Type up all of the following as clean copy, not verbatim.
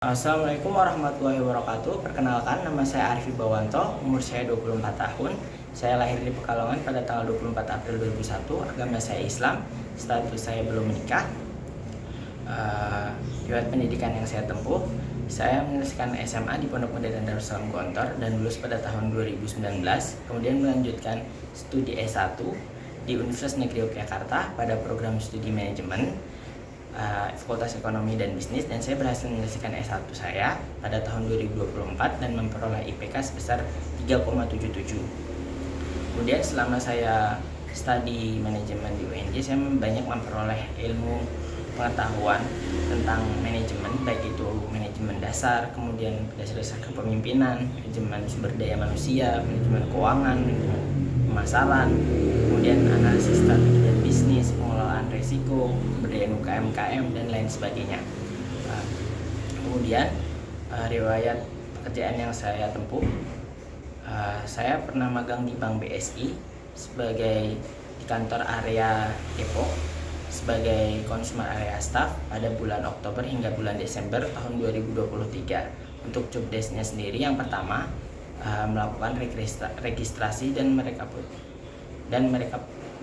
Assalamualaikum warahmatullahi wabarakatuh. Perkenalkan, nama saya Arif Bawanto, umur saya 24 tahun. Saya lahir di Pekalongan pada tanggal 24 April 2001. Agama saya Islam, status saya belum menikah. Riwayat pendidikan yang saya tempuh, saya menyelesaikan SMA di Pondok Modern Darussalam Gontor dan lulus pada tahun 2019. Kemudian melanjutkan studi S1 di Universitas Negeri Yogyakarta pada program studi manajemen, Fakultas Ekonomi dan Bisnis, dan saya berhasil menyelesaikan S1 saya pada tahun 2024 dan memperoleh IPK sebesar 3,77. Kemudian selama saya studi manajemen di UNJ, saya banyak memperoleh ilmu pengetahuan tentang manajemen, baik itu manajemen dasar, kemudian dasar-dasar kepemimpinan, manajemen sumber daya manusia, manajemen keuangan, manajemen pemasaran, kemudian analisis strategi dan bisnis, pengelolaan risiko, pemberdayaan UKM dan lain sebagainya. Kemudian riwayat pekerjaan yang saya tempuh, saya pernah magang di Bank BSI sebagai di kantor area Depok sebagai consumer area staff pada bulan Oktober hingga bulan Desember tahun 2023. Untuk job desk-nya sendiri, yang pertama melakukan registrasi dan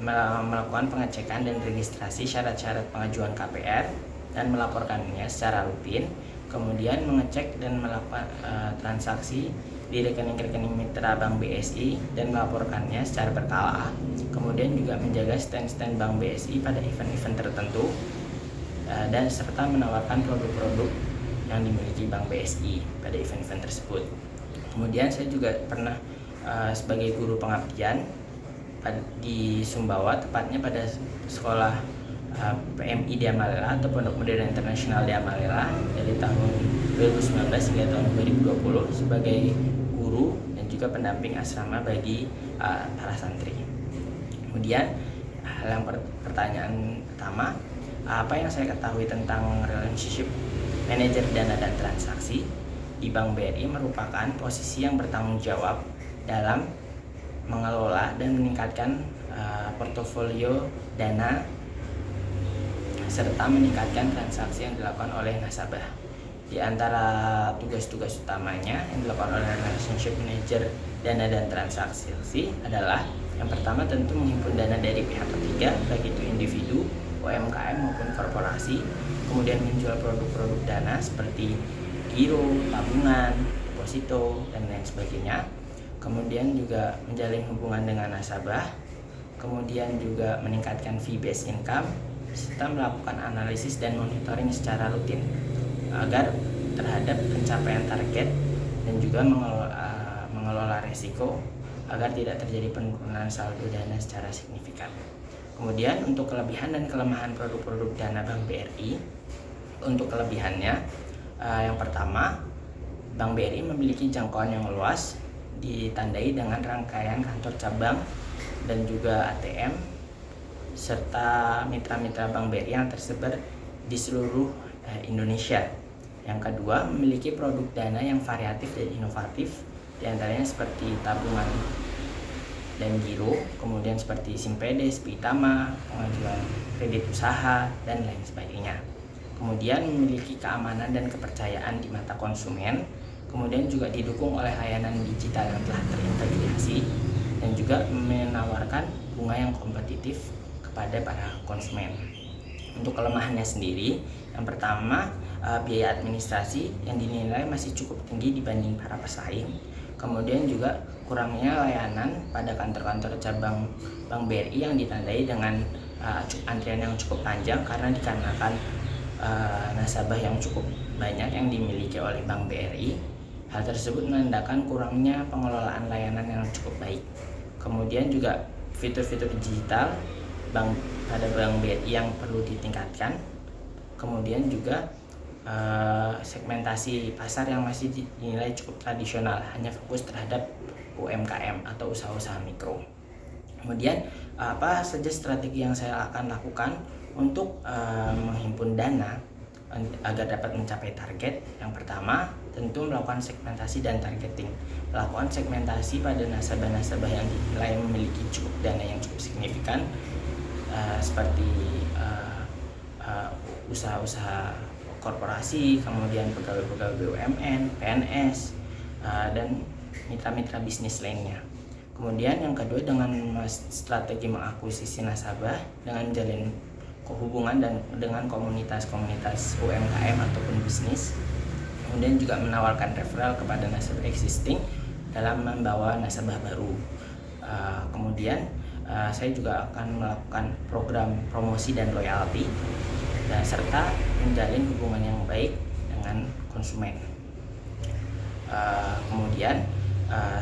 melakukan pengecekan dan registrasi syarat-syarat pengajuan KPR dan melaporkannya secara rutin. Kemudian mengecek dan melakukan transaksi di rekening-rekening mitra Bank BSI dan melaporkannya secara berkala. Kemudian juga menjaga stand-stand Bank BSI pada event-event tertentu dan serta menawarkan produk-produk yang dimiliki Bank BSI pada event-event tersebut. Kemudian saya juga pernah sebagai guru pengabdian di Sumbawa, tepatnya pada sekolah PMI Diamalela atau Pondok Modern Internasional Diamalela dari tahun 2019 hingga tahun 2020 sebagai guru dan juga pendamping asrama bagi para santri. Kemudian pertanyaan pertama, apa yang saya ketahui tentang relationship manager dana dan transaksi di Bank BRI merupakan posisi yang bertanggung jawab dalam mengelola dan meningkatkan portofolio dana serta meningkatkan transaksi yang dilakukan oleh nasabah. Di antara tugas-tugas utamanya yang dilakukan oleh relationship manager dana dan transaksi adalah yang pertama tentu menghimpun dana dari pihak ketiga, baik itu individu, UMKM maupun korporasi, kemudian menjual produk-produk dana seperti giro, tabungan, deposito, dan lain sebagainya. Kemudian juga menjalin hubungan dengan nasabah, kemudian juga meningkatkan fee based income, serta melakukan analisis dan monitoring secara rutin agar terhadap pencapaian target dan juga mengelola resiko agar tidak terjadi penurunan saldo dana secara signifikan. Kemudian untuk kelebihan dan kelemahan produk-produk dana Bank BRI, untuk kelebihannya, yang pertama, Bank BRI memiliki jangkauan yang luas, ditandai dengan rangkaian kantor cabang dan juga ATM serta mitra-mitra Bank BRI yang tersebar di seluruh Indonesia. Yang kedua, memiliki produk dana yang variatif dan inovatif, diantaranya seperti tabungan dan giro, kemudian seperti Simpede, Spitama, pengajuan kredit usaha, dan lain sebagainya. Kemudian memiliki keamanan dan kepercayaan di mata konsumen, kemudian juga didukung oleh layanan digital yang telah terintegrasi dan juga menawarkan bunga yang kompetitif kepada para konsumen. Untuk kelemahannya sendiri, yang pertama, biaya administrasi yang dinilai masih cukup tinggi dibanding para pesaing. Kemudian juga kurangnya layanan pada kantor-kantor cabang Bank BRI yang ditandai dengan antrian yang cukup panjang karena dikarenakan nasabah yang cukup banyak yang dimiliki oleh Bank BRI. Hal tersebut menandakan kurangnya pengelolaan layanan yang cukup baik. Kemudian juga fitur-fitur digital pada Bank BRI yang perlu ditingkatkan. Kemudian juga segmentasi pasar yang masih dinilai cukup tradisional, hanya fokus terhadap UMKM atau usaha-usaha mikro. Kemudian apa saja strategi yang saya akan lakukan untuk menghimpun dana agar dapat mencapai target? Yang pertama, tentu melakukan segmentasi dan targeting. Melakukan segmentasi pada nasabah-nasabah yang dinilai memiliki cukup dana yang cukup signifikan, seperti usaha-usaha korporasi, kemudian pegawai-pegawai BUMN, PNS, dan mitra-mitra bisnis lainnya. Kemudian yang kedua, dengan strategi mengakuisisi nasabah dengan menjalin hubungan dan dengan komunitas-komunitas UMKM ataupun bisnis. Kemudian juga menawarkan referral kepada nasabah existing dalam membawa nasabah baru. Kemudian saya juga akan melakukan program promosi dan loyalty, dan serta menjalin hubungan yang baik dengan konsumen. Kemudian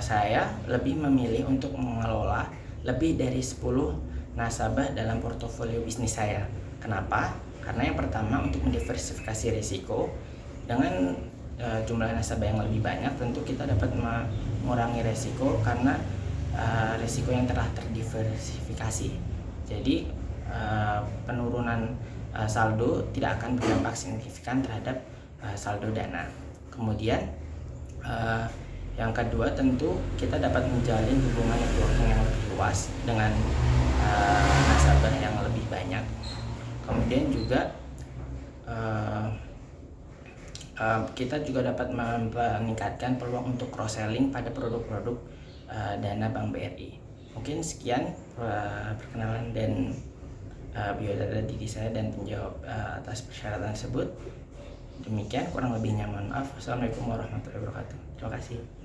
saya lebih memilih untuk mengelola lebih dari 10 nasabah dalam portofolio bisnis saya. Kenapa? Karena yang pertama, untuk mendiversifikasi risiko. Dengan jumlah nasabah yang lebih banyak, tentu kita dapat mengurangi risiko karena risiko yang telah terdiversifikasi. Jadi penurunan saldo tidak akan berdampak signifikan terhadap saldo dana. Kemudian yang kedua, tentu kita dapat menjalin hubungan networking yang lebih luas dengan nasabah yang lebih banyak. Kemudian juga kita juga dapat meningkatkan peluang untuk cross-selling pada produk-produk dana Bank BRI. Mungkin sekian perkenalan dan biodata diri saya dan penjawab atas persyaratan tersebut. Demikian, kurang lebihnya mohon maaf. Wassalamualaikum warahmatullahi wabarakatuh. Terima kasih.